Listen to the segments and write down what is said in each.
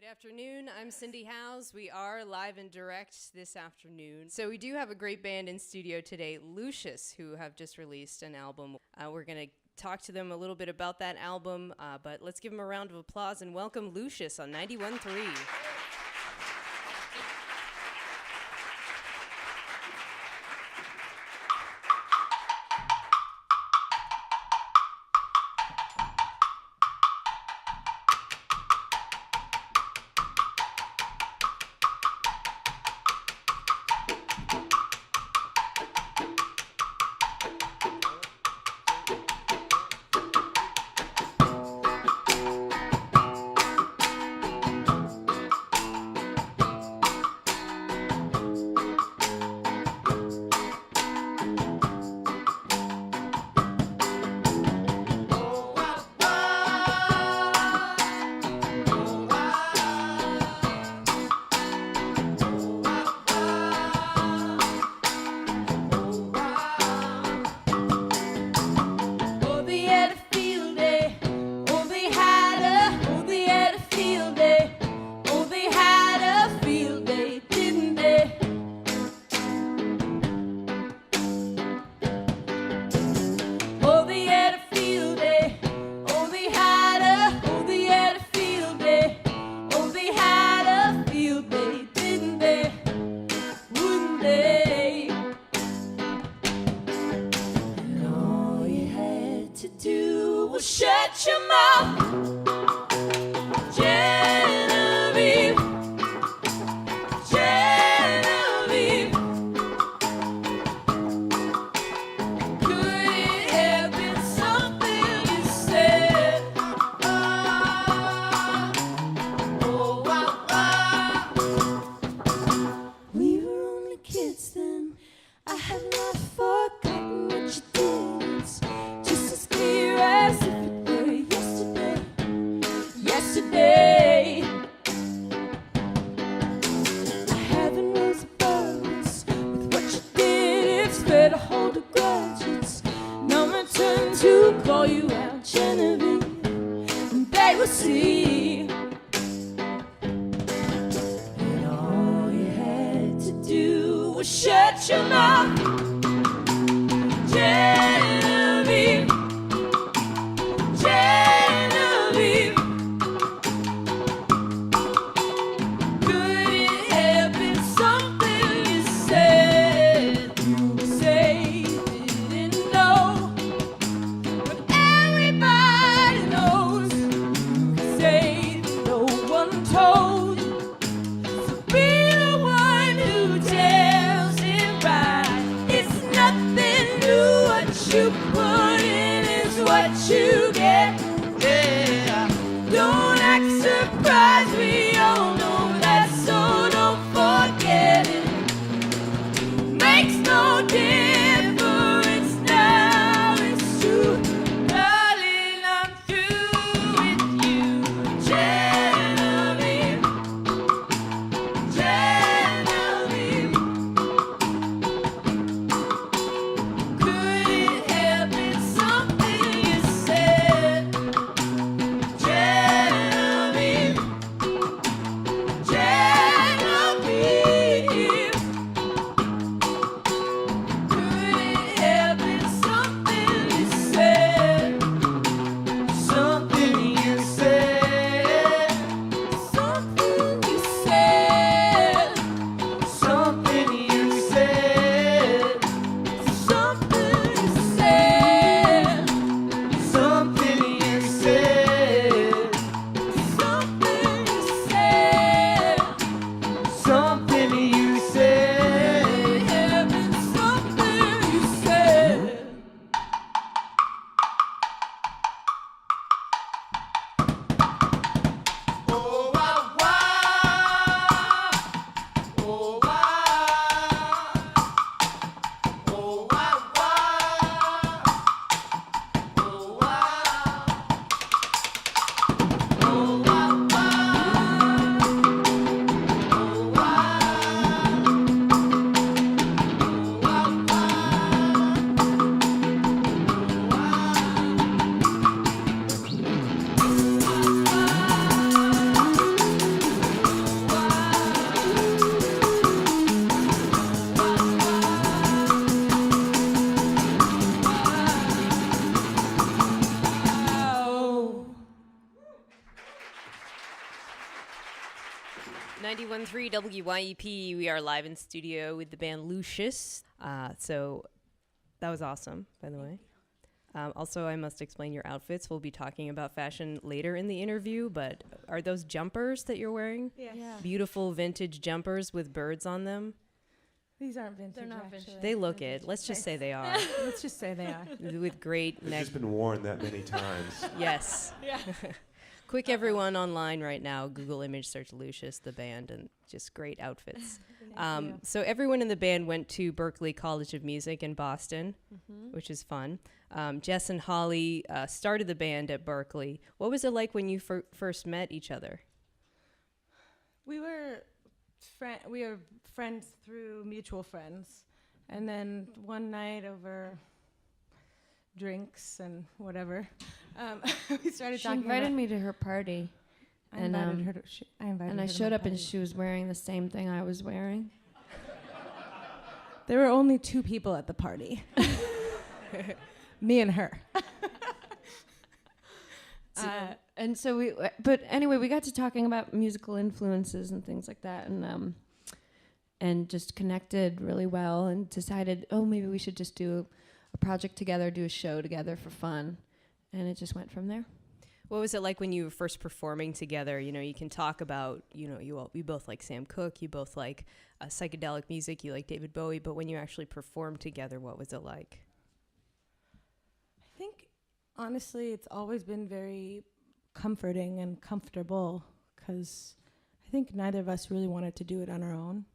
Afternoon. I'm Cindy Howes. We are live and direct this afternoon. So we do have a great band in studio today, Lucius, who have just released an album. We're going to talk to them a little bit about that album, but let's give them a round of applause and welcome Lucius on 91.3. Shut your mouth, Genevieve, Genevieve. Could it have been something you said? We were only kids then. I have not forgotten what you did. It's just as clear as if it were yesterday. I haven't rose above us with what you did. It's fair to hold a grudge. It's not my turn to call you out, Genevieve, and they will see that all you had to do was shut your mouth, Genevieve, Genevieve. Could it have been something you said? Say you didn't know, but everybody knows. Say that no one told. So be the one who tells it right. It's nothing new. What you put in is what you get. Yeah. Don't act surprised. We all know that, so don't forget it. Makes no difference now. It's true, darling. I'm through with you, Genevieve, Genevieve. Could it have been something you said, Genevieve, 91.3 WYEP. We are live in studio with the band Lucius. So that was awesome, by the way. Also, I must explain your outfits. We'll be talking about fashion later in the interview, but are those jumpers that you're wearing? Yes. Yeah. Beautiful vintage jumpers with birds on them? These aren't vintage. They're not actually. vintage. They look it. Let's just say they are. Let's just say they are. With great It's neck. just been worn that many times. Yes. Yeah. Quick, everyone online right now, Google image search Lucius, the band, and just great outfits. So everyone in the band went to Berklee College of Music in Boston, which is fun. Jess and Holly started the band at Berklee. What was it like when you first met each other? We were friends through mutual friends, and then one night over drinks and whatever, we started She talking. invited me to her party, I invited her. And I showed up and she was wearing the same thing I was wearing. There were only two people at the party. Me and her. And so but anyway, we got to talking about musical influences and things like that, and just connected really well, and decided, oh, maybe we should just do a project together, do a show together for fun, and it just went from there. What was it like when you were first performing together? You know, you can talk about, you know, you both like Sam Cooke, you both like psychedelic music, you like David Bowie, but when you actually performed together, what was it like? I think, honestly, it's always been very comforting and comfortable, because I think neither of us really wanted to do it on our own.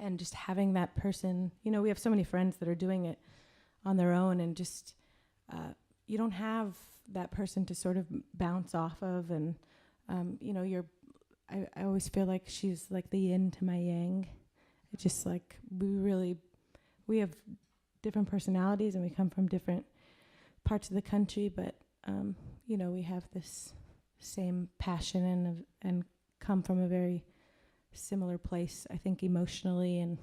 And just having that person, you know, we have so many friends that are doing it on their own, and just you don't have that person to sort of bounce off of, and you know, I always feel like she's like the yin to my yang. It's just like we have different personalities, and we come from different parts of the country, but you know, we have this same passion and come from a very similar place, I think, emotionally, and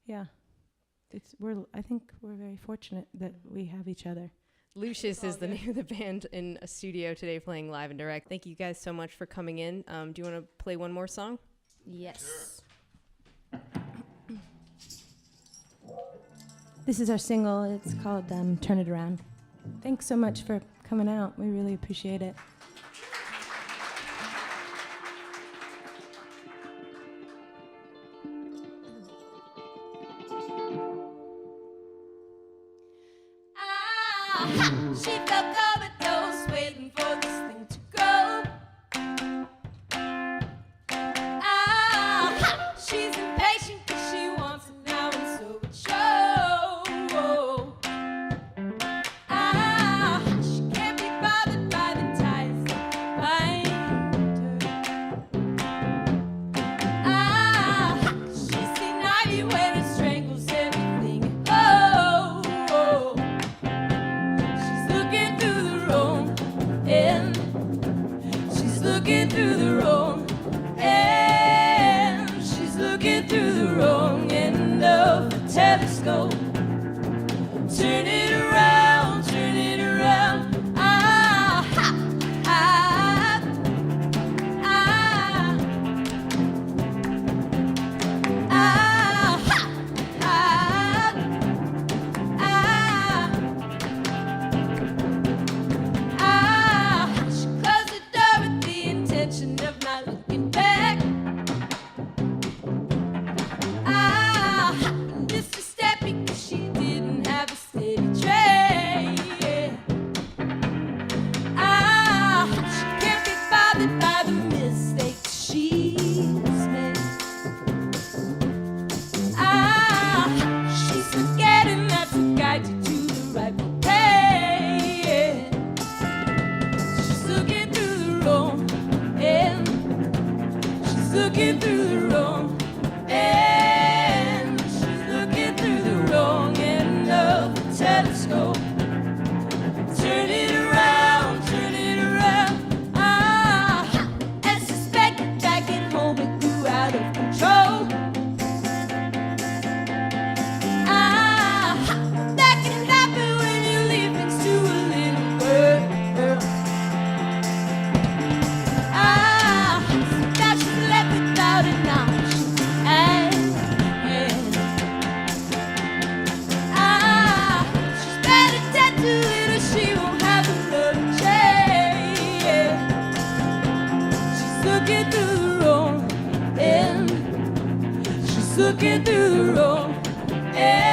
yeah, I think we're very fortunate that we have each other. Lucius is the name of the band in a studio today, playing live and direct. Thank you guys so much for coming in. Do you want to play one more song? Yes. This is our single. It's called Turn It Around. Thanks so much for coming out. We really appreciate it. She felt comatose, waiting for this thing to grow. She's impatient 'cause she wants it now, and so it shows. She can't be bothered by the ties that bind her. She's seen ivy when it strangles everything. Oh. She's looking through the wrong end. She's looking through the wrong end. She's looking through the wrong end of the telescope. Turn it around, turn it around. She closed the door with the intention of not looking back. Missed a step because she didn't have a steady train. She can't be bothered by the mistakes she's made. She's forgetting that to guide you to the right way. She's looking through the wrong end. She's looking through the wrong end. She's looking through the wrong end of the telescope. Turn it around, turn it around. And suspected back at home it grew out of control. That can happen when you leave things to a little girl. looking through the room, and she's looking through the room, and